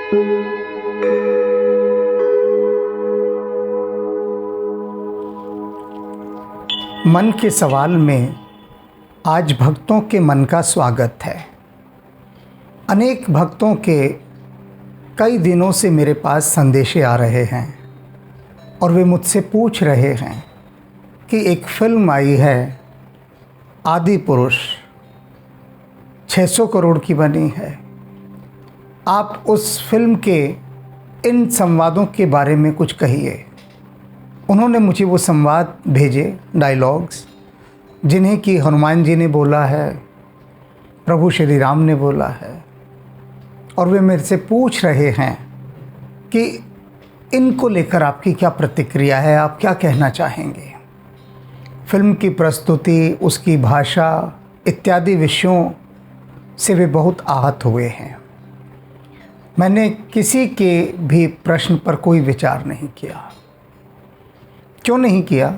मन के सवाल में आज भक्तों के मन का स्वागत है। अनेक भक्तों के कई दिनों से मेरे पास संदेशे आ रहे हैं और वे मुझसे पूछ रहे हैं कि एक फ़िल्म आई है आदि पुरुष, 600 करोड़ की बनी है। आप उस फिल्म के इन संवादों के बारे में कुछ कहिए। उन्होंने मुझे वो संवाद भेजे, डायलॉग्स, जिन्हें कि हनुमान जी ने बोला है, प्रभु श्री राम ने बोला है, और वे मेरे से पूछ रहे हैं कि इनको लेकर आपकी क्या प्रतिक्रिया है, आप क्या कहना चाहेंगे। फिल्म की प्रस्तुति, उसकी भाषा इत्यादि विषयों से वे बहुत आहत हुए हैं। मैंने किसी के भी प्रश्न पर कोई विचार नहीं किया। क्यों नहीं किया?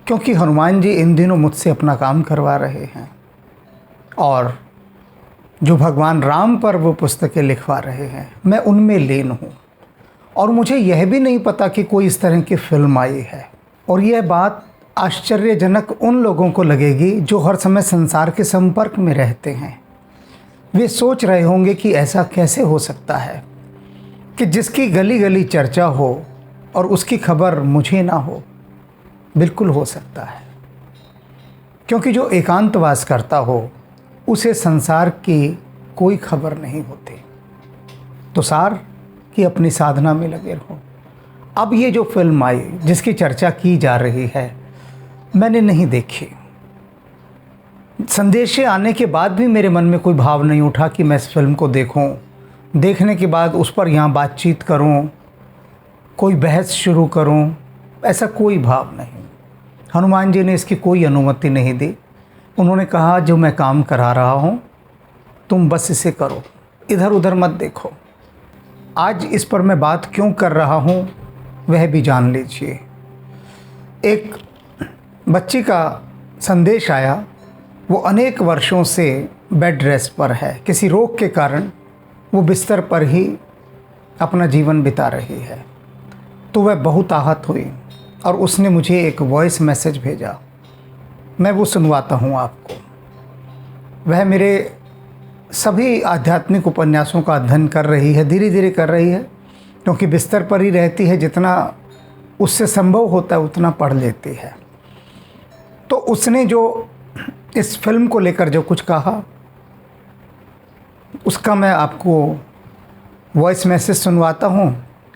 क्योंकि हनुमान जी इन दिनों मुझसे अपना काम करवा रहे हैं और जो भगवान राम पर वो पुस्तकें लिखवा रहे हैं, मैं उनमें लीन हूँ। और मुझे यह भी नहीं पता कि कोई इस तरह की फ़िल्म आई है। और यह बात आश्चर्यजनक उन लोगों को लगेगी जो हर समय संसार के संपर्क में रहते हैं। वे सोच रहे होंगे कि ऐसा कैसे हो सकता है कि जिसकी गली गली चर्चा हो और उसकी खबर मुझे ना हो। बिल्कुल हो सकता है, क्योंकि जो एकांतवास करता हो उसे संसार की कोई खबर नहीं होती। तो सार कि अपनी साधना में लगे रहो। अब ये जो फिल्म आई जिसकी चर्चा की जा रही है, मैंने नहीं देखी। संदेशे आने के बाद भी मेरे मन में कोई भाव नहीं उठा कि मैं इस फिल्म को देखूं, देखने के बाद उस पर यहाँ बातचीत करूं, कोई बहस शुरू करूं, ऐसा कोई भाव नहीं। हनुमान जी ने इसकी कोई अनुमति नहीं दी। उन्होंने कहा जो मैं काम करा रहा हूं तुम बस इसे करो, इधर उधर मत देखो। आज इस पर मैं बात क्यों कर रहा हूं वह भी जान लीजिए। एक बच्ची का संदेश आया, वो अनेक वर्षों से बेड रेस्ट पर है। किसी रोग के कारण वो बिस्तर पर ही अपना जीवन बिता रही है। तो वह बहुत आहत हुई और उसने मुझे एक वॉइस मैसेज भेजा। मैं वो सुनवाता हूँ आपको। वह मेरे सभी आध्यात्मिक उपन्यासों का अध्ययन कर रही है, धीरे धीरे कर रही है, क्योंकि बिस्तर पर ही रहती है। जितना उससे संभव होता है उतना पढ़ लेती है। तो उसने जो इस फिल्म को लेकर जो कुछ कहा, उसका मैं आपको वॉइस मैसेज सुनवाता हूँ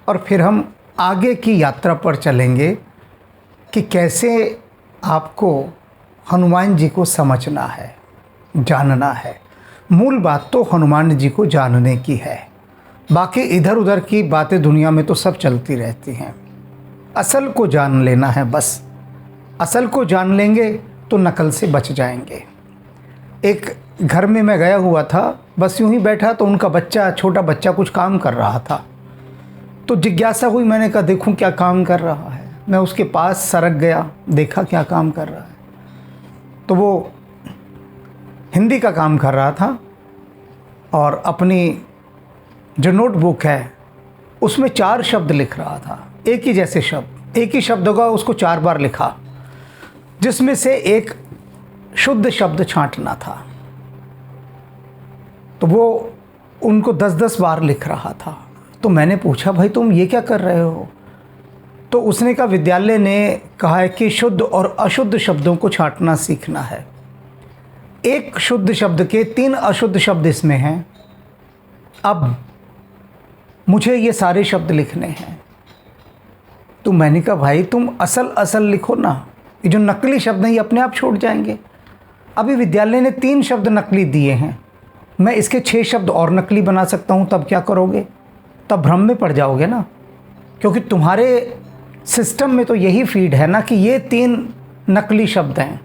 और फिर हम आगे की यात्रा पर चलेंगे कि कैसे आपको हनुमान जी को समझना है, जानना है। मूल बात तो हनुमान जी को जानने की है। बाकी इधर उधर की बातें दुनिया में तो सब चलती रहती हैं। असल को जान लेना है बस। असल को जान लेंगे तो नकल से बच जाएंगे। एक घर में मैं गया हुआ था, बस यूं ही बैठा तो उनका बच्चा, छोटा बच्चा कुछ काम कर रहा था। तो जिज्ञासा हुई, मैंने कहा देखूं क्या काम कर रहा है। मैं उसके पास सरक गया, देखा क्या काम कर रहा है। तो वो हिंदी का काम कर रहा था और अपनी जो नोटबुक है उसमें 4 शब्द लिख रहा था। एक ही जैसे शब्द, एक ही शब्द होगा, उसको 4 बार लिखा, जिसमें से एक शुद्ध शब्द छांटना था। तो वो उनको 10-10 बार लिख रहा था। तो मैंने पूछा भाई तुम ये क्या कर रहे हो? तो उसने कहा विद्यालय ने कहा है कि शुद्ध और अशुद्ध शब्दों को छांटना सीखना है। एक शुद्ध शब्द के 3 अशुद्ध शब्द इसमें हैं। अब मुझे ये सारे शब्द लिखने हैं। तो मैंने कहा भाई तुम असल लिखो ना, ये जो नकली शब्द हैं ये अपने आप छोड़ जाएंगे। अभी विद्यालय ने 3 शब्द नकली दिए हैं, मैं इसके 6 शब्द और नकली बना सकता हूँ, तब क्या करोगे? तब भ्रम में पड़ जाओगे ना, क्योंकि तुम्हारे सिस्टम में तो यही फीड है ना कि ये 3 नकली शब्द हैं,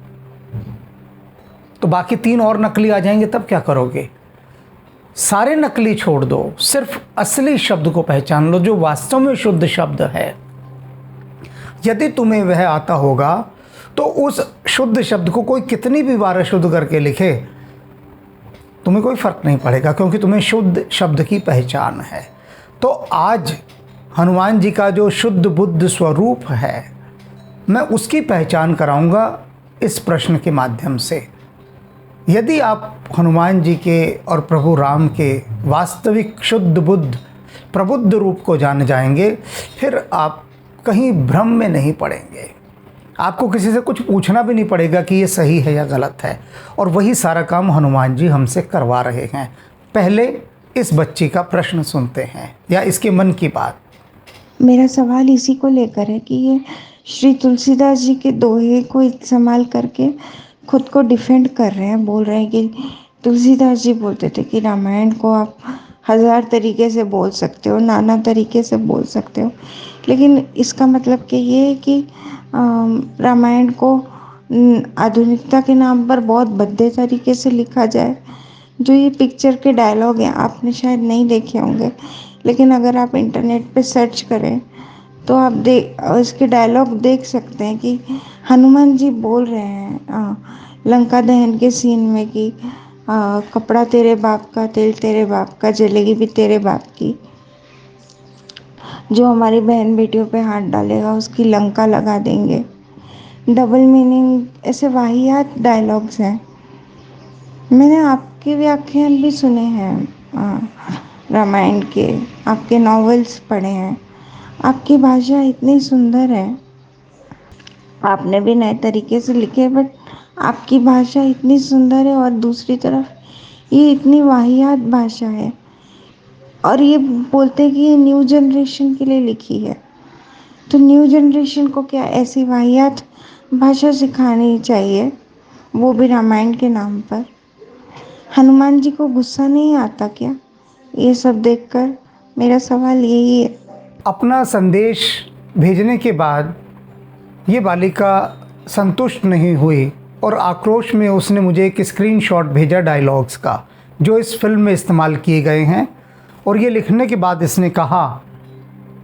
तो बाकी 3 और नकली आ जाएंगे, तब क्या करोगे? सारे नकली छोड़ दो, सिर्फ असली शब्द को पहचान लो जो वास्तव में शुद्ध शब्द है। यदि तुम्हें वह आता होगा तो उस शुद्ध शब्द को कोई कितनी भी बार अशुद्ध करके लिखे तुम्हें कोई फ़र्क नहीं पड़ेगा, क्योंकि तुम्हें शुद्ध शब्द की पहचान है। तो आज हनुमान जी का जो शुद्ध बुद्ध स्वरूप है, मैं उसकी पहचान कराऊंगा इस प्रश्न के माध्यम से। यदि आप हनुमान जी के और प्रभु राम के वास्तविक शुद्ध बुद्ध प्रबुद्ध रूप को जान जाएंगे, फिर आप कहीं भ्रम में नहीं पड़ेंगे। आपको किसी से कुछ पूछना भी नहीं पड़ेगा कि ये सही है या गलत है, और वही सारा काम हनुमान जी हमसे करवा रहे हैं। पहले इस बच्ची का प्रश्न सुनते हैं, या इसके मन की बात। मेरा सवाल इसी को लेकर है कि ये श्री तुलसीदास जी के दोहे को इस्तेमाल करके खुद को डिफेंड कर रहे हैं, बोल रहे हैं कि तुलसीदास जी बोलते थे कि रामायण को आप 1000 तरीके से बोल सकते हो, नाना तरीके से बोल सकते हो, लेकिन इसका मतलब कि ये है कि रामायण को आधुनिकता के नाम पर बहुत भद्दे तरीके से लिखा जाए। जो ये पिक्चर के डायलॉग हैं आपने शायद नहीं देखे होंगे, लेकिन अगर आप इंटरनेट पे सर्च करें तो आप इसके डायलॉग देख सकते हैं कि हनुमान जी बोल रहे हैं लंका दहन के सीन में कि कपड़ा तेरे बाप का, तेल तेरे बाप का, जलेगी भी तेरे बाप की, जो हमारी बहन बेटियों पे हाथ डालेगा उसकी लंका लगा देंगे। डबल मीनिंग, ऐसे वाहियात डायलॉग्स हैं। मैंने आपके व्याख्यान भी सुने हैं रामायण के, आपके नॉवेल्स पढ़े हैं। आपकी भाषा इतनी सुंदर है, आपने भी नए तरीके से लिखे, बट आपकी भाषा इतनी सुंदर है और दूसरी तरफ ये इतनी वाहियात भाषा है, और ये बोलते हैं कि ये न्यू जनरेशन के लिए लिखी है। तो न्यू जनरेशन को क्या ऐसी वाहियात भाषा सिखानी चाहिए, वो भी रामायण के नाम पर? हनुमान जी को गुस्सा नहीं आता क्या ये सब देखकर? मेरा सवाल यही है। अपना संदेश भेजने के बाद ये बालिका संतुष्ट नहीं हुई और आक्रोश में उसने मुझे एक स्क्रीनशॉट भेजा डायलॉग्स का, जो इस फिल्म में इस्तेमाल किए गए हैं। और ये लिखने के बाद इसने कहा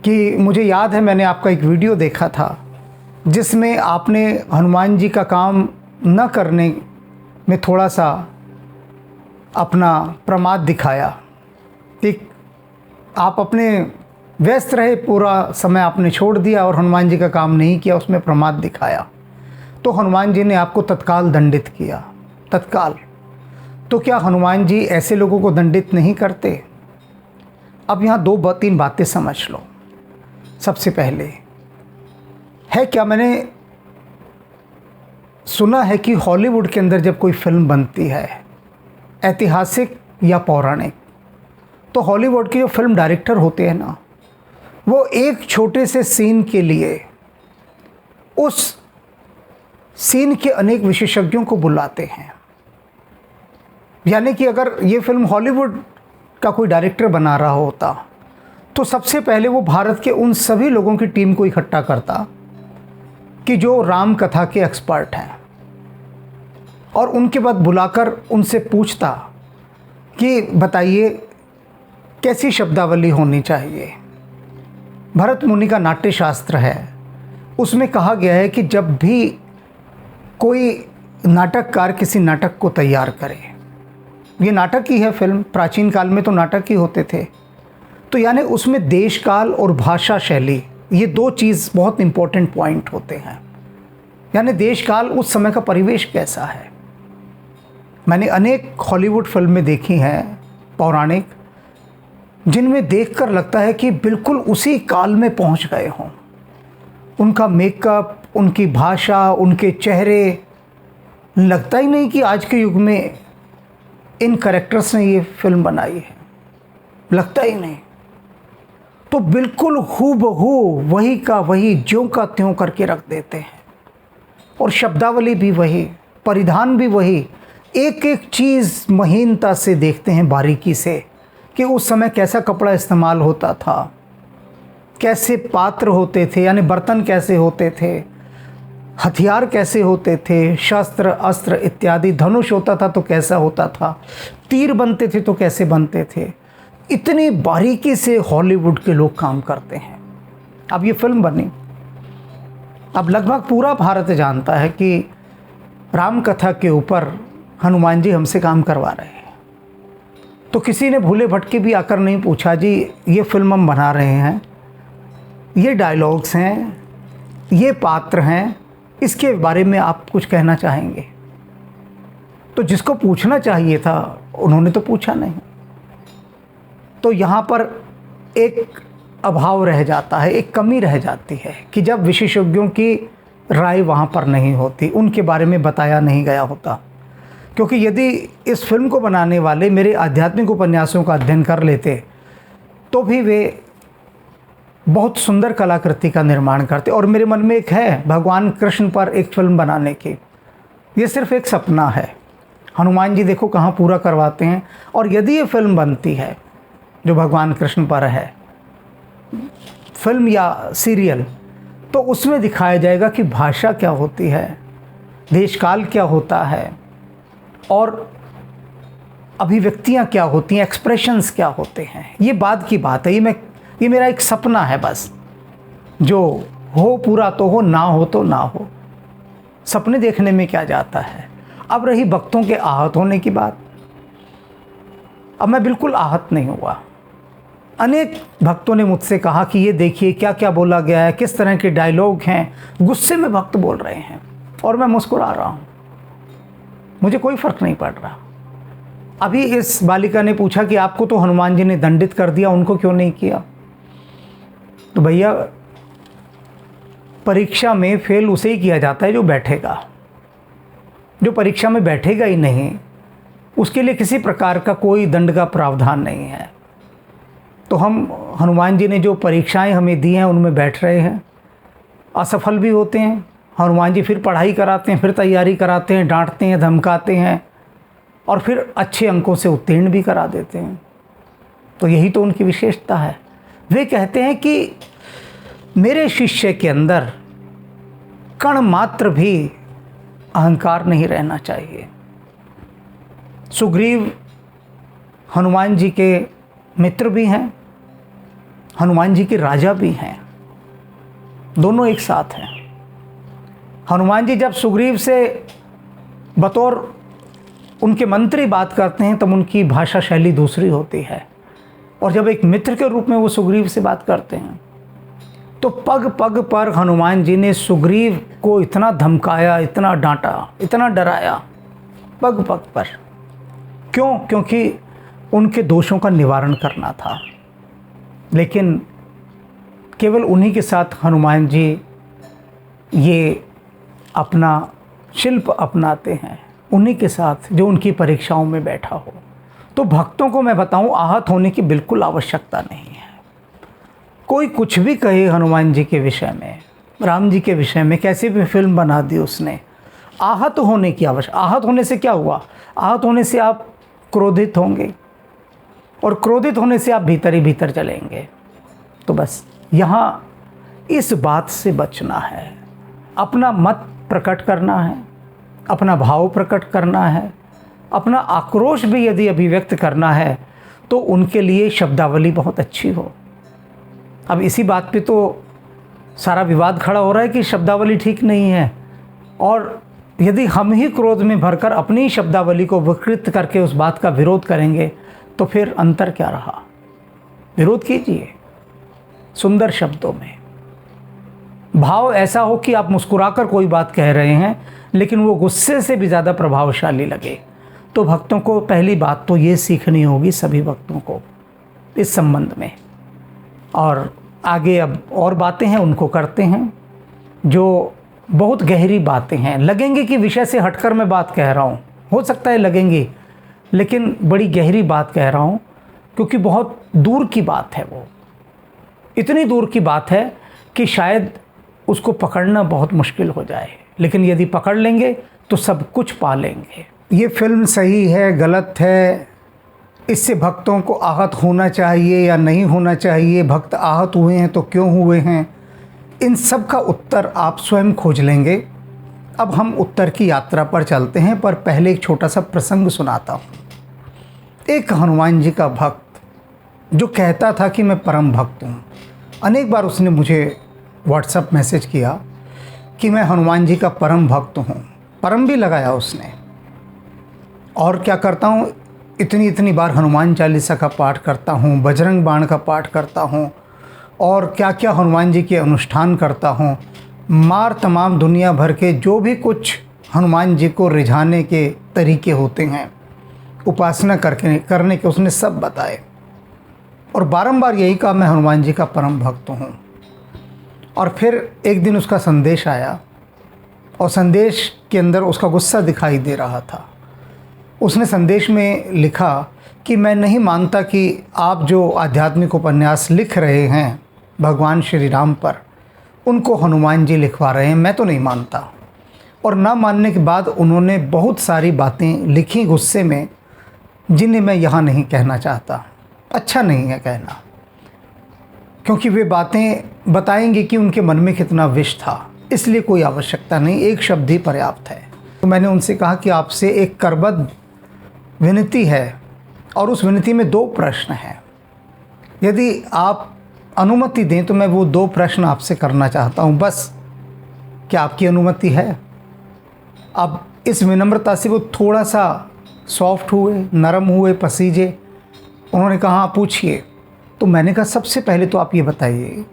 कि मुझे याद है मैंने आपका एक वीडियो देखा था जिसमें आपने हनुमान जी का काम न करने में थोड़ा सा अपना प्रमाद दिखाया, कि आप अपने व्यस्त रहे, पूरा समय आपने छोड़ दिया और हनुमान जी का काम नहीं किया, उसमें प्रमाद दिखाया। तो हनुमान जी ने आपको तत्काल दंडित किया, तत्काल। तो क्या हनुमान जी ऐसे लोगों को दंडित नहीं करते? अब यहाँ 2-3 बातें समझ लो। सबसे पहले है क्या, मैंने सुना है कि हॉलीवुड के अंदर जब कोई फिल्म बनती है, ऐतिहासिक या पौराणिक, तो हॉलीवुड के जो फिल्म डायरेक्टर होते हैं ना, वो एक छोटे से सीन के लिए उस सीन के अनेक विशेषज्ञों को बुलाते हैं। यानी कि अगर ये फिल्म हॉलीवुड का कोई डायरेक्टर बना रहा होता तो सबसे पहले वो भारत के उन सभी लोगों की टीम को इकट्ठा करता कि जो राम कथा के एक्सपर्ट हैं, और उनके बाद बुलाकर उनसे पूछता कि बताइए कैसी शब्दावली होनी चाहिए। भरत मुनि का नाट्य शास्त्र है, उसमें कहा गया है कि जब भी कोई नाटककार किसी नाटक को तैयार करे, ये नाटक ही है फिल्म, प्राचीन काल में तो नाटक ही होते थे, तो यानी उसमें देश काल और भाषा शैली, ये 2 चीज़ बहुत इम्पोर्टेंट पॉइंट होते हैं। यानी देश काल, उस समय का परिवेश कैसा है। मैंने अनेक हॉलीवुड फिल्में देखी हैं पौराणिक, जिनमें देखकर लगता है कि बिल्कुल उसी काल में पहुंच गए हों। उनका मेकअप, उनकी भाषा, उनके चेहरे, लगता ही नहीं कि आज के युग में इन कैरेक्टर्स ने ये फिल्म बनाई है, लगता ही नहीं। तो बिल्कुल हूबहू वही का वही, ज्यों का त्यों करके रख देते हैं, और शब्दावली भी वही, परिधान भी वही, एक एक चीज़ महीनता से देखते हैं, बारीकी से, कि उस समय कैसा कपड़ा इस्तेमाल होता था, कैसे पात्र होते थे, यानी बर्तन कैसे होते थे, हथियार कैसे होते थे, शस्त्र अस्त्र इत्यादि, धनुष होता था तो कैसा होता था, तीर बनते थे तो कैसे बनते थे। इतनी बारीकी से हॉलीवुड के लोग काम करते हैं। अब ये फिल्म बनी, अब लगभग पूरा भारत जानता है कि राम कथा के ऊपर हनुमान जी हमसे काम करवा रहे हैं। तो किसी ने भूले भटके भी आकर नहीं पूछा, जी ये फिल्म हम बना रहे हैं, ये डायलॉग्स हैं, ये पात्र हैं, इसके बारे में आप कुछ कहना चाहेंगे? तो जिसको पूछना चाहिए था उन्होंने तो पूछा नहीं। तो यहाँ पर एक अभाव रह जाता है, एक कमी रह जाती है कि जब विशेषज्ञों की राय वहाँ पर नहीं होती, उनके बारे में बताया नहीं गया होता। क्योंकि यदि इस फिल्म को बनाने वाले मेरे आध्यात्मिक उपन्यासों का अध्ययन कर लेते तो भी वे बहुत सुंदर कलाकृति का निर्माण करते। और मेरे मन में एक है भगवान कृष्ण पर एक फिल्म बनाने की, ये सिर्फ एक सपना है। हनुमान जी देखो कहाँ पूरा करवाते हैं। और यदि ये फिल्म बनती है जो भगवान कृष्ण पर है, फिल्म या सीरियल, तो उसमें दिखाया जाएगा कि भाषा क्या होती है, देश काल क्या होता है, और अभिव्यक्तियाँ क्या होती हैं, एक्सप्रेशंस क्या होते हैं। ये बाद की बात है, ये मेरा एक सपना है बस, जो हो पूरा तो हो, ना हो तो ना हो। सपने देखने में क्या जाता है। अब रही भक्तों के आहत होने की बात, अब मैं बिल्कुल आहत नहीं हुआ। अनेक भक्तों ने मुझसे कहा कि ये देखिए क्या क्या बोला गया है, किस तरह के डायलॉग हैं, गुस्से में भक्त बोल रहे हैं, और मैं मुस्कुरा रहा हूँ, मुझे कोई फ़र्क नहीं पड़ रहा। अभी इस बालिका ने पूछा कि आपको तो हनुमान जी ने दंडित कर दिया, उनको क्यों नहीं किया? तो भैया, परीक्षा में फेल उसे ही किया जाता है जो बैठेगा। जो परीक्षा में बैठेगा ही नहीं, उसके लिए किसी प्रकार का कोई दंड का प्रावधान नहीं है। तो हम हनुमान जी ने जो परीक्षाएं हमें दी हैं उनमें बैठ रहे हैं, असफल भी होते हैं। हनुमान जी फिर पढ़ाई कराते हैं, फिर तैयारी कराते हैं, डांटते हैं, धमकाते हैं, और फिर अच्छे अंकों से उत्तीर्ण भी करा देते हैं। तो यही तो उनकी विशेषता है। वे कहते हैं कि मेरे शिष्य के अंदर कण मात्र भी अहंकार नहीं रहना चाहिए। सुग्रीव हनुमान जी के मित्र भी हैं, हनुमान जी के राजा भी हैं, दोनों एक साथ हैं। हनुमान जी जब सुग्रीव से बतौर उनके मंत्री बात करते हैं तब उनकी भाषा शैली दूसरी होती है, और जब एक मित्र के रूप में वो सुग्रीव से बात करते हैं तो पग पग पर हनुमान जी ने सुग्रीव को इतना धमकाया, इतना डांटा, इतना डराया, पग पग पर। क्यों? क्योंकि उनके दोषों का निवारण करना था। लेकिन केवल उन्हीं के साथ हनुमान जी ये अपना शिल्प अपनाते हैं, उन्हीं के साथ जो उनकी परीक्षाओं में बैठा हो। तो भक्तों को मैं बताऊं, आहत होने की बिल्कुल आवश्यकता नहीं है। कोई कुछ भी कहे हनुमान जी के विषय में, राम जी के विषय में, कैसे भी फिल्म बना दी उसने, आहत होने की आवश्यकता। आहत होने से क्या हुआ? आहत होने से आप क्रोधित होंगे, और क्रोधित होने से आप भीतर ही भीतर चलेंगे। तो बस यहाँ इस बात से बचना है, अपना मत प्रकट करना है, अपना भाव प्रकट करना है, अपना आक्रोश भी यदि अभिव्यक्त करना है तो उनके लिए शब्दावली बहुत अच्छी हो। अब इसी बात पे तो सारा विवाद खड़ा हो रहा है कि शब्दावली ठीक नहीं है, और यदि हम ही क्रोध में भरकर अपनी ही शब्दावली को विकृत करके उस बात का विरोध करेंगे तो फिर अंतर क्या रहा? विरोध कीजिए सुंदर शब्दों में, भाव ऐसा हो कि आप मुस्कुराकर कोई बात कह रहे हैं लेकिन वो गुस्से से भी ज़्यादा प्रभावशाली लगे। तो भक्तों को पहली बात तो ये सीखनी होगी, सभी भक्तों को इस संबंध में। और आगे अब और बातें हैं उनको करते हैं, जो बहुत गहरी बातें हैं। लगेंगे कि विषय से हटकर मैं बात कह रहा हूँ, हो सकता है लगेंगी, लेकिन बड़ी गहरी बात कह रहा हूँ, क्योंकि बहुत दूर की बात है। वो इतनी दूर की बात है कि शायद उसको पकड़ना बहुत मुश्किल हो जाए, लेकिन यदि पकड़ लेंगे तो सब कुछ पा लेंगे। ये फिल्म सही है, गलत है, इससे भक्तों को आहत होना चाहिए या नहीं होना चाहिए, भक्त आहत हुए हैं तो क्यों हुए हैं, इन सब का उत्तर आप स्वयं खोज लेंगे। अब हम उत्तर की यात्रा पर चलते हैं, पर पहले एक छोटा सा प्रसंग सुनाता हूँ। एक हनुमान जी का भक्त जो कहता था कि मैं परम भक्त हूँ, अनेक बार उसने मुझे व्हाट्सएप मैसेज किया कि मैं हनुमान जी का परम भक्त हूँ, परम भी लगाया उसने। और क्या करता हूँ, इतनी इतनी बार हनुमान चालीसा का पाठ करता हूँ, बजरंग बाण का पाठ करता हूँ और क्या क्या हनुमान जी के अनुष्ठान करता हूँ। मार तमाम दुनिया भर के जो भी कुछ हनुमान जी को रिझाने के तरीके होते हैं, उपासना करने के उसने सब बताए और बारंबार यही कहा मैं हनुमान जी का परम भक्त हूँ। और फिर एक दिन उसका संदेश आया और संदेश के अंदर उसका गुस्सा दिखाई दे रहा था। उसने संदेश में लिखा कि मैं नहीं मानता कि आप जो आध्यात्मिक उपन्यास लिख रहे हैं भगवान श्री राम पर, उनको हनुमान जी लिखवा रहे हैं, मैं तो नहीं मानता। और ना मानने के बाद उन्होंने बहुत सारी बातें लिखी गुस्से में, जिन्हें मैं यहाँ नहीं कहना चाहता, अच्छा नहीं है कहना, क्योंकि वे बातें बताएंगे कि उनके मन में कितना विष था, इसलिए कोई आवश्यकता नहीं, एक शब्द ही पर्याप्त है। तो मैंने उनसे कहा कि आपसे एक करबद्ध विनती है और उस विनती में 2 प्रश्न हैं। यदि आप अनुमति दें तो मैं वो 2 प्रश्न आपसे करना चाहता हूँ, बस क्या आपकी अनुमति है? अब इस विनम्रता से वो थोड़ा सा सॉफ्ट हुए, नरम हुए, पसीजे। उन्होंने कहा हाँ पूछिए। तो मैंने कहा सबसे पहले तो आप ये बताइए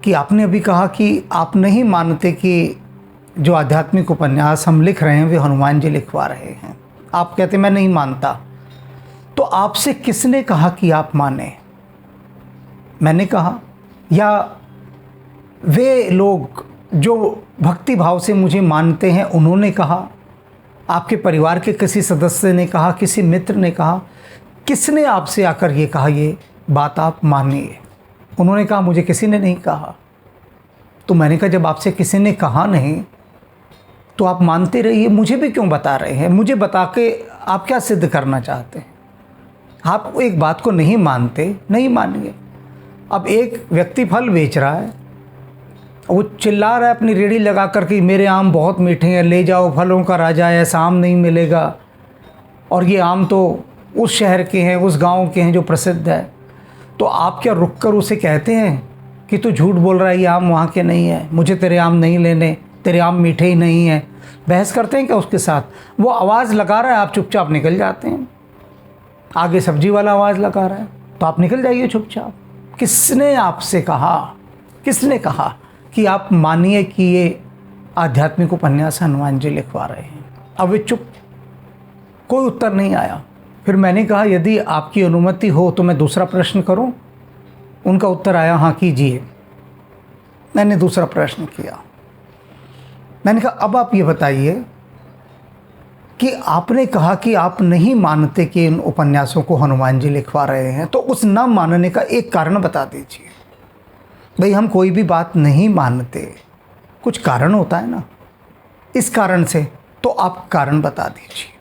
कि आपने अभी कहा कि आप नहीं मानते कि जो आध्यात्मिक उपन्यास हम लिख रहे हैं वे हनुमान जी लिखवा रहे हैं। आप कहते मैं नहीं मानता। तो आपसे किसने कहा कि आप माने? मैंने कहा या वे लोग जो भक्ति भाव से मुझे मानते हैं उन्होंने कहा? आपके परिवार के किसी सदस्य ने कहा, किसी मित्र ने कहा? किसने आपसे आकर ये कहा ये बात आप मानिए? उन्होंने कहा मुझे किसी ने नहीं कहा। तो मैंने कहा जब आपसे किसी ने कहा नहीं तो आप मानते रहिए, मुझे भी क्यों बता रहे हैं? मुझे बता के आप क्या सिद्ध करना चाहते हैं? आप एक बात को नहीं मानते, नहीं मानिए। अब एक व्यक्ति फल बेच रहा है, वो चिल्ला रहा है अपनी रेहड़ी लगा कर कि मेरे आम बहुत मीठे हैं, ले जाओ, फलों का राजा है, ऐसा आम नहीं मिलेगा, और ये आम तो उस शहर के हैं, उस गांव के हैं जो प्रसिद्ध है। तो आप क्या रुक कर उसे कहते हैं कि तू झूठ बोल रहा है, ये आम वहाँ के नहीं है, मुझे तेरे आम नहीं लेने, तेरे आम मीठे ही नहीं हैं? बहस करते हैं क्या उसके साथ? वो आवाज़ लगा रहा है, आप चुपचाप निकल जाते हैं। आगे सब्जी वाला आवाज़ लगा रहा है तो आप निकल जाइए चुपचाप। किसने आपसे कहा, किसने कहा कि आप मानिए कि ये आध्यात्मिक उपन्यास हनुमान जी लिखवा रहे हैं? अब वे चुप, कोई उत्तर नहीं आया। फिर मैंने कहा यदि आपकी अनुमति हो तो मैं दूसरा प्रश्न करूं? उनका उत्तर आया हाँ कीजिए। मैंने दूसरा प्रश्न किया। मैंने कहा अब आप ये बताइए कि आपने कहा कि आप नहीं मानते कि इन उपन्यासों को हनुमान जी लिखवा रहे हैं, तो उस न मानने का एक कारण बता दीजिए। भाई हम कोई भी बात नहीं मानते, कुछ कारण होता है ना, इस कारण से, तो आप कारण बता दीजिए।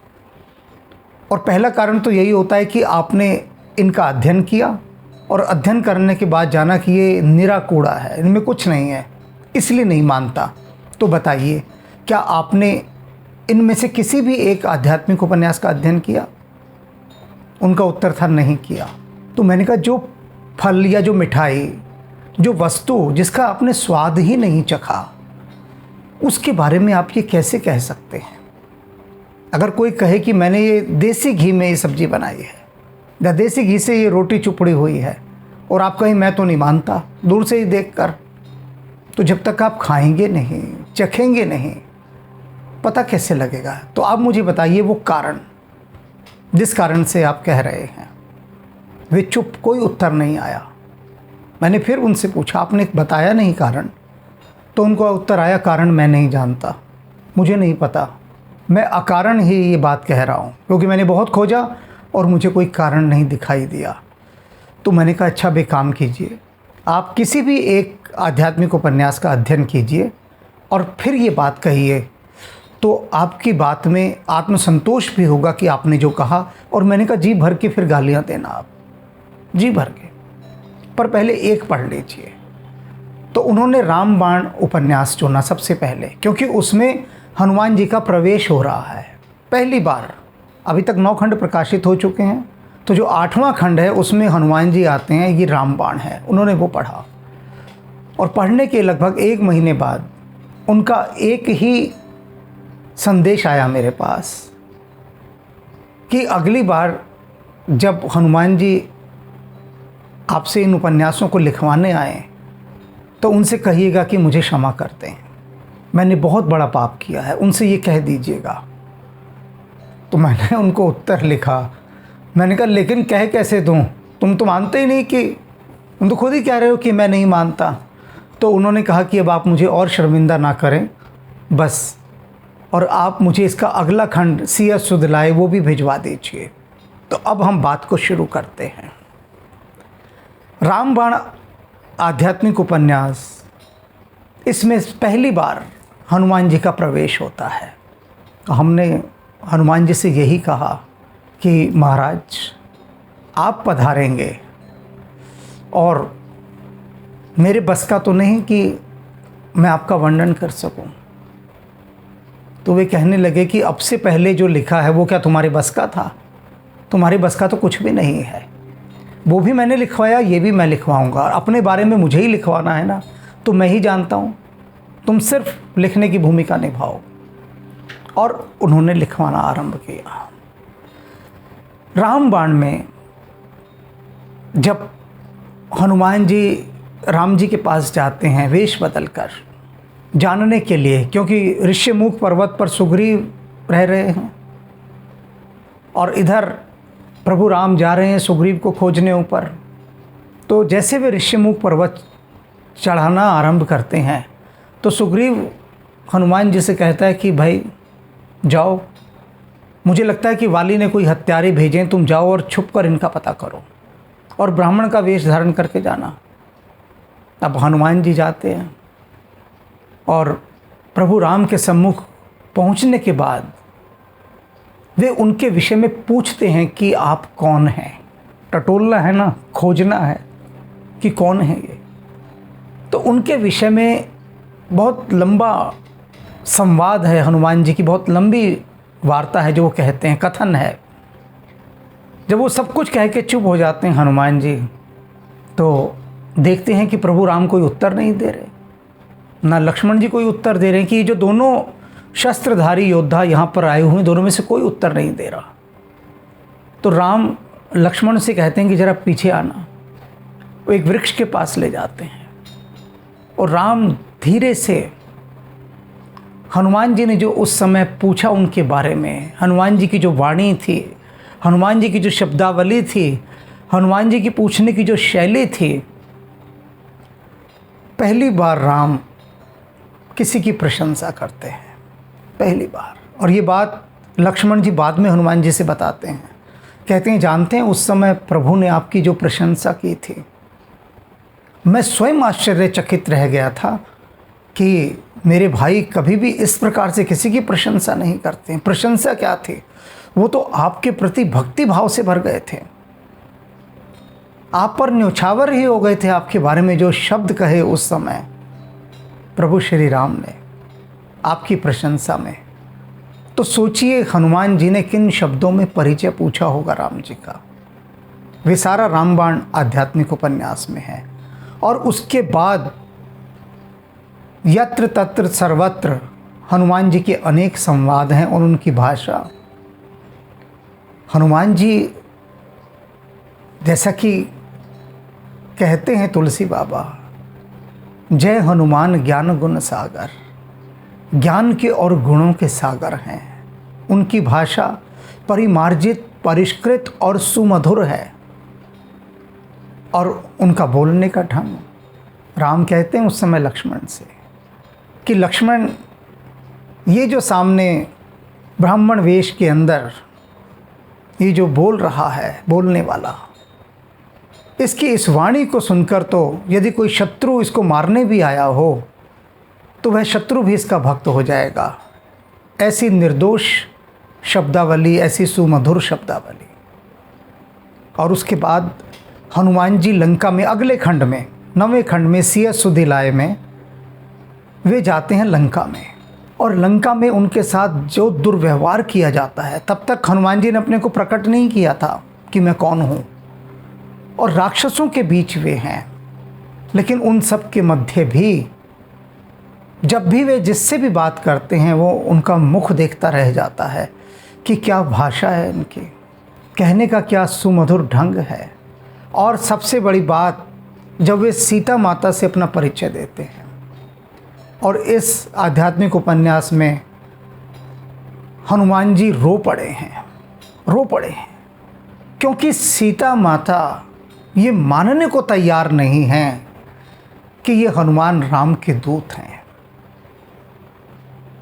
और पहला कारण तो यही होता है कि आपने इनका अध्ययन किया और अध्ययन करने के बाद जाना कि ये निरा कूड़ा है, इनमें कुछ नहीं है, इसलिए नहीं मानता। तो बताइए क्या आपने इनमें से किसी भी एक आध्यात्मिक उपन्यास का अध्ययन किया? उनका उत्तर था नहीं किया। तो मैंने कहा जो फल या जो मिठाई, जो वस्तु जिसका आपने स्वाद ही नहीं चखा, उसके बारे में आप ये कैसे कह सकते हैं? अगर कोई कहे कि मैंने ये देसी घी में ये सब्ज़ी बनाई है या देसी घी से ये रोटी चुपड़ी हुई है, और आप कहें मैं तो नहीं मानता दूर से ही देखकर, तो जब तक आप खाएंगे नहीं, चखेंगे नहीं, पता कैसे लगेगा? तो आप मुझे बताइए वो कारण, जिस कारण से आप कह रहे हैं। वे चुप, कोई उत्तर नहीं आया। मैंने फिर उनसे पूछा आपने बताया नहीं कारण? तो उनका उत्तर आया कारण मैं नहीं जानता, मुझे नहीं पता, मैं अकारण ही ये बात कह रहा हूँ, क्योंकि मैंने बहुत खोजा और मुझे कोई कारण नहीं दिखाई दिया। तो मैंने कहा अच्छा बे काम कीजिए, आप किसी भी एक आध्यात्मिक उपन्यास का अध्ययन कीजिए और फिर ये बात कहिए, तो आपकी बात में आत्मसंतोष भी होगा कि आपने जो कहा। और मैंने कहा जी भर के फिर गालियाँ देना आप, जी भर के, पर पहले एक पढ़ लीजिए। तो उन्होंने रामबाण उपन्यास चुना सबसे पहले, क्योंकि उसमें हनुमान जी का प्रवेश हो रहा है पहली बार। अभी तक 9 खंड प्रकाशित हो चुके हैं, तो जो 8वां खंड है उसमें हनुमान जी आते हैं, ये रामबाण है। उन्होंने वो पढ़ा और पढ़ने के लगभग 1 महीने बाद उनका एक ही संदेश आया मेरे पास कि अगली बार जब हनुमान जी आपसे इन उपन्यासों को लिखवाने आए तो उनसे कहिएगा कि मुझे क्षमा करते हैं, मैंने बहुत बड़ा पाप किया है, उनसे ये कह दीजिएगा। तो मैंने उनको उत्तर लिखा, मैंने कहा लेकिन कह कैसे दूँ, तुम तो मानते ही नहीं, कि तुम तो खुद ही कह रहे हो कि मैं नहीं मानता। तो उन्होंने कहा कि अब आप मुझे और शर्मिंदा ना करें बस, और आप मुझे इसका अगला खंड C.S. सुधलाए वो भी भिजवा दीजिए। तो अब हम बात को शुरू करते हैं। रामबाण आध्यात्मिक उपन्यास, इसमें पहली बार हनुमान जी का प्रवेश होता है। हमने हनुमान जी से यही कहा कि महाराज आप पधारेंगे, और मेरे बस का तो नहीं कि मैं आपका वर्णन कर सकूं। तो वे कहने लगे कि अब से पहले जो लिखा है वो क्या तुम्हारे बस का था? तुम्हारे बस का तो कुछ भी नहीं है। वो भी मैंने लिखवाया, ये भी मैं लिखवाऊंगा, और अपने बारे में मुझे ही लिखवाना है ना, तो मैं ही जानता हूँ, तुम सिर्फ लिखने की भूमिका निभाओ। और उन्होंने लिखवाना आरंभ किया। रामबाण में जब हनुमान जी राम जी के पास जाते हैं वेश बदलकर, जानने के लिए, क्योंकि ऋष्यमुख पर्वत पर सुग्रीव रह रहे हैं और इधर प्रभु राम जा रहे हैं सुग्रीव को खोजने ऊपर। तो जैसे वे ऋष्यमुख पर्वत चढ़ाना आरंभ करते हैं तो सुग्रीव हनुमान जी से कहता है कि भाई जाओ, मुझे लगता है कि वाली ने कोई हत्यारे भेजे, तुम जाओ और छुप कर इनका पता करो और ब्राह्मण का वेश धारण करके जाना। अब हनुमान जी जाते हैं और प्रभु राम के सम्मुख पहुंचने के बाद वे उनके विषय में पूछते हैं कि आप कौन हैं। टटोलना है ना, खोजना है कि कौन है ये। तो उनके विषय में बहुत लंबा संवाद है, हनुमान जी की बहुत लंबी वार्ता है जो वो कहते हैं, कथन है। जब वो सब कुछ कह के चुप हो जाते हैं हनुमान जी, तो देखते हैं कि प्रभु राम कोई उत्तर नहीं दे रहे, ना लक्ष्मण जी कोई उत्तर दे रहे हैं, कि जो दोनों शस्त्रधारी योद्धा यहाँ पर आए हुए हैं दोनों में से कोई उत्तर नहीं दे रहा। तो राम लक्ष्मण से कहते हैं कि ज़रा पीछे आना। वो एक वृक्ष के पास ले जाते हैं और राम धीरे से, हनुमान जी ने जो उस समय पूछा उनके बारे में, हनुमान जी की जो वाणी थी, हनुमान जी की जो शब्दावली थी, हनुमान जी की पूछने की जो शैली थी, पहली बार राम किसी की प्रशंसा करते हैं, पहली बार। और ये बात लक्ष्मण जी बाद में हनुमान जी से बताते हैं, कहते हैं जानते हैं उस समय प्रभु ने आपकी जो प्रशंसा की थी, मैं स्वयं आश्चर्यचकित रह गया था कि मेरे भाई कभी भी इस प्रकार से किसी की प्रशंसा नहीं करते हैं। प्रशंसा क्या थी, वो तो आपके प्रति भक्ति भाव से भर गए थे, आप पर न्यौछावर ही हो गए थे। आपके बारे में जो शब्द कहे उस समय प्रभु श्री राम ने आपकी प्रशंसा में, तो सोचिए हनुमान जी ने किन शब्दों में परिचय पूछा होगा राम जी का। वे सारा रामबाण आध्यात्मिक उपन्यास में है। और उसके बाद यत्र तत्र सर्वत्र हनुमान जी के अनेक संवाद हैं और उनकी भाषा। हनुमान जी जैसा कि कहते हैं तुलसी बाबा, जय हनुमान ज्ञान गुण सागर, ज्ञान के और गुणों के सागर हैं। उनकी भाषा परिमार्जित, परिष्कृत और सुमधुर है। और उनका बोलने का ढंग, राम कहते हैं उस समय लक्ष्मण से कि लक्ष्मण, ये जो सामने ब्राह्मण वेश के अंदर ये जो बोल रहा है बोलने वाला, इसकी इस वाणी को सुनकर तो यदि कोई शत्रु इसको मारने भी आया हो तो वह शत्रु भी इसका भक्त हो जाएगा। ऐसी निर्दोष शब्दावली, ऐसी सुमधुर शब्दावली। और उसके बाद हनुमान जी लंका में अगले खंड में, 9वें खंड में, C.S. सुधीलाय में वे जाते हैं लंका में। और लंका में उनके साथ जो दुर्व्यवहार किया जाता है, तब तक हनुमान जी ने अपने को प्रकट नहीं किया था कि मैं कौन हूँ, और राक्षसों के बीच वे हैं। लेकिन उन सब के मध्य भी जब भी वे जिससे भी बात करते हैं वो उनका मुख देखता रह जाता है कि क्या भाषा है इनकी, कहने का क्या सुमधुर ढंग है। और सबसे बड़ी बात, जब वे सीता माता से अपना परिचय देते हैं, और इस आध्यात्मिक उपन्यास में हनुमान जी रो पड़े हैं, क्योंकि सीता माता ये मानने को तैयार नहीं हैं कि ये हनुमान राम के दूत हैं।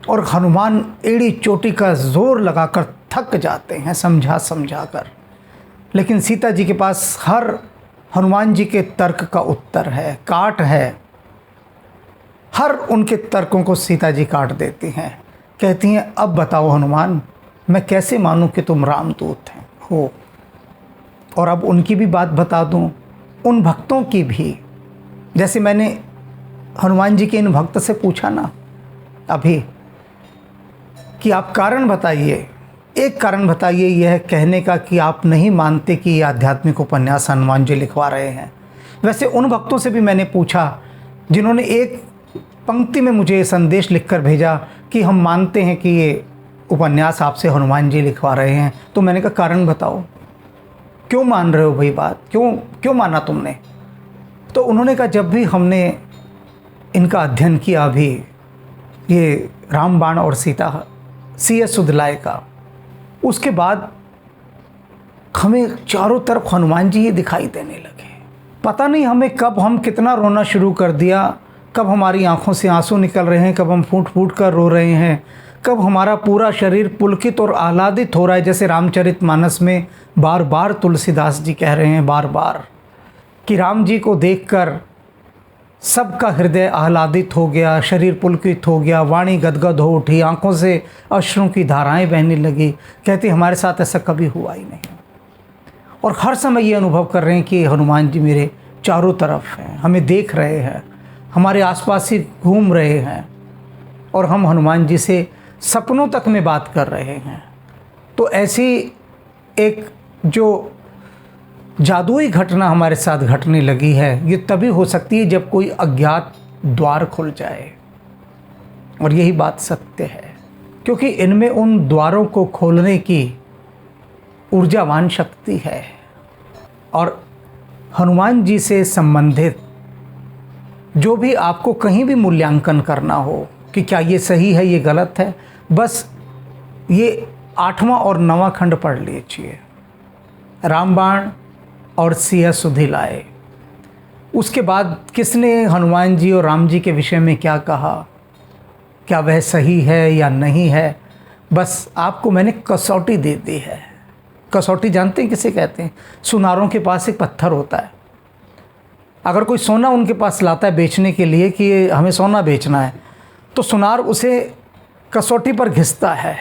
और हनुमान एड़ी चोटी का जोर लगाकर थक जाते हैं समझा कर, लेकिन सीता जी के पास हर हनुमान जी के तर्क का उत्तर है, काट है। हर उनके तर्कों को सीता जी काट देती हैं। कहती हैं, अब बताओ हनुमान, मैं कैसे मानूं कि तुम रामदूत हैं हो। और अब उनकी भी बात बता दूं, उन भक्तों की भी, जैसे मैंने हनुमान जी के इन भक्त से पूछा ना अभी कि आप कारण बताइए, एक कारण बताइए यह कहने का कि आप नहीं मानते कि ये आध्यात्मिक उपन्यास हनुमान जी लिखवा रहे हैं। वैसे उन भक्तों से भी मैंने पूछा जिन्होंने एक पंक्ति में मुझे संदेश लिखकर भेजा कि हम मानते हैं कि ये उपन्यास आपसे हनुमान जी लिखवा रहे हैं। तो मैंने कहा कारण बताओ, क्यों मान रहे हो भाई बात, क्यों माना तुमने। तो उन्होंने कहा जब भी हमने इनका अध्ययन किया, अभी ये रामबाण और सीता C.S. सुधलाय का, उसके बाद हमें चारों तरफ हनुमान जी ही दिखाई देने लगे। पता नहीं हमें कब हम कितना रोना शुरू कर दिया, कब हमारी आंखों से आंसू निकल रहे हैं, कब हम फूट फूट कर रो रहे हैं, कब हमारा पूरा शरीर पुलकित और आह्लादित हो रहा है। जैसे रामचरितमानस में बार बार तुलसीदास जी कह रहे हैं, बार बार, कि राम जी को देखकर सबका हृदय आह्लादित हो गया, शरीर पुलकित हो गया, वाणी गदगद हो उठी, आंखों से अश्रुओं की धाराएं बहने लगी। कहते हमारे साथ ऐसा कभी हुआ ही नहीं। और हर समय ये अनुभव कर रहे हैं कि हनुमान जी मेरे चारों तरफ हैं, हमें देख रहे हैं, हमारे आसपास ही घूम रहे हैं, और हम हनुमान जी से सपनों तक में बात कर रहे हैं। तो ऐसी एक जो जादुई घटना हमारे साथ घटने लगी है, ये तभी हो सकती है जब कोई अज्ञात द्वार खुल जाए। और यही बात सत्य है, क्योंकि इनमें उन द्वारों को खोलने की ऊर्जावान शक्ति है। और हनुमान जी से संबंधित जो भी आपको कहीं भी मूल्यांकन करना हो कि क्या ये सही है, ये गलत है, बस ये 8वां और 9वां खंड पढ़ लीजिए, रामबाण और C.S. सुधलाय। उसके बाद किसने हनुमान जी और राम जी के विषय में क्या कहा, क्या वह सही है या नहीं है, बस आपको मैंने कसौटी दे दी है। कसौटी जानते हैं किसे कहते हैं? सुनारों के पास एक पत्थर होता है। अगर कोई सोना उनके पास लाता है बेचने के लिए कि ये हमें सोना बेचना है, तो सुनार उसे कसौटी पर घिसता है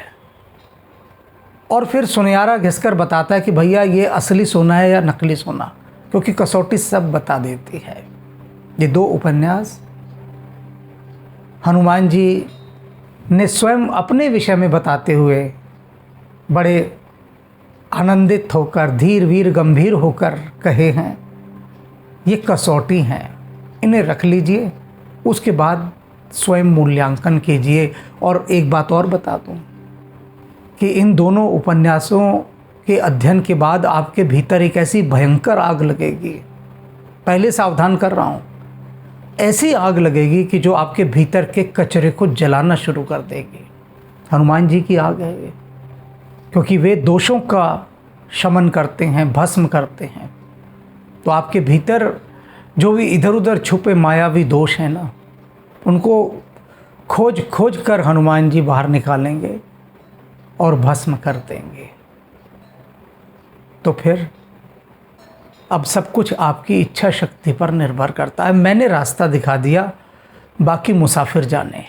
और फिर सुनियारा घिसकर बताता है कि भैया ये असली सोना है या नकली सोना, क्योंकि कसौटी सब बता देती है। ये 2 उपन्यास हनुमान जी ने स्वयं अपने विषय में बताते हुए बड़े आनंदित होकर, धीर वीर गंभीर होकर कहे हैं, ये कसौटी हैं, इन्हें रख लीजिए, उसके बाद स्वयं मूल्यांकन कीजिए। और एक बात और बता दूं कि इन दोनों उपन्यासों के अध्ययन के बाद आपके भीतर एक ऐसी भयंकर आग लगेगी, पहले सावधान कर रहा हूँ, ऐसी आग लगेगी कि जो आपके भीतर के कचरे को जलाना शुरू कर देगी। हनुमान जी की आग है ये, क्योंकि वे दोषों का शमन करते हैं, भस्म करते हैं। तो आपके भीतर जो भी इधर उधर छुपे मायावी दोष हैं ना, उनको खोज खोज कर हनुमान जी बाहर निकालेंगे और भस्म कर देंगे। तो फिर अब सब कुछ आपकी इच्छा शक्ति पर निर्भर करता है। मैंने रास्ता दिखा दिया, बाकी मुसाफिर जाने।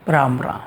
राम राम।